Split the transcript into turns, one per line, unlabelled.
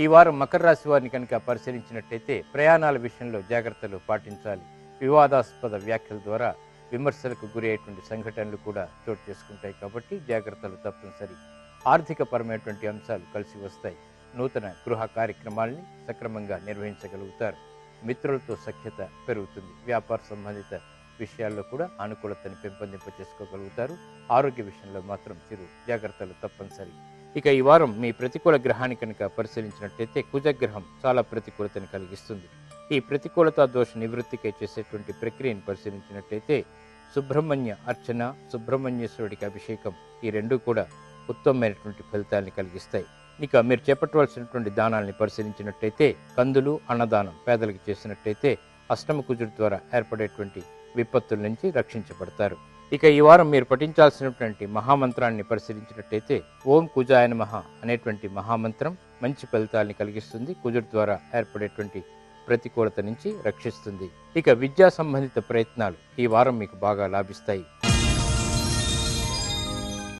ఈ వారం మకర రాశి వారిని కనుక పరిశీలించినట్టయితే ప్రయాణాల విషయంలో జాగ్రత్తలు పాటించాలి. వివాదాస్పద వ్యాఖ్యల ద్వారా విమర్శలకు గురి అయ్యేటువంటి సంఘటనలు కూడా చోటు చేసుకుంటాయి కాబట్టి జాగ్రత్తలు తప్పనిసరి. ఆర్థిక పరమైనటువంటి అంశాలు కలిసి వస్తాయి. నూతన గృహ కార్యక్రమాల్ని సక్రమంగా నిర్వహించగలుగుతారు. మిత్రులతో సఖ్యత పెరుగుతుంది. వ్యాపార సంబంధిత విషయాల్లో కూడా అనుకూలతని పెంపొందింప చేసుకోగలుగుతారు. ఆరోగ్య విషయంలో మాత్రం చిరు జాగ్రత్తలు తప్పనిసరి. ఇక ఈ వారం మీ ప్రతికూల గ్రహాన్ని కనుక పరిశీలించినట్టయితే కుజగ్రహం చాలా ప్రతికూలతని కలిగిస్తుంది. ఈ ప్రతికూలత దోష నివృత్తికై చేసేటువంటి ప్రక్రియను పరిశీలించినట్టయితే సుబ్రహ్మణ్య అర్చన, సుబ్రహ్మణ్యేశ్వరుడికి అభిషేకం ఈ రెండు కూడా ఉత్తమమైనటువంటి ఫలితాలని కలిగిస్తాయి. ఇక మీరు చేపట్టవలసినటువంటి దానాల్ని పరిశీలించినట్టయితే కందులు, అన్నదానం పేదలకు చేసినట్టయితే అష్టమ కుజుడి ద్వారా ఏర్పడేటువంటి విపత్తుల నుంచి రక్షించబడతారు. ఇక ఈ వారం మీరు పఠించాల్సినటువంటి మహామంత్రాన్ని పరిశీలించినట్టయితే ఓం కుజాయ నమః అనేటువంటి మహామంత్రం మంచి ఫలితాలని కలిగిస్తుంది. కుజుడి ద్వారా ఏర్పడేటువంటి ప్రతికూలత నుంచి రక్షిస్తుంది. ఇక విద్యా సంబంధిత ప్రయత్నాలు ఈ వారం మీకు బాగా లాభిస్తాయి.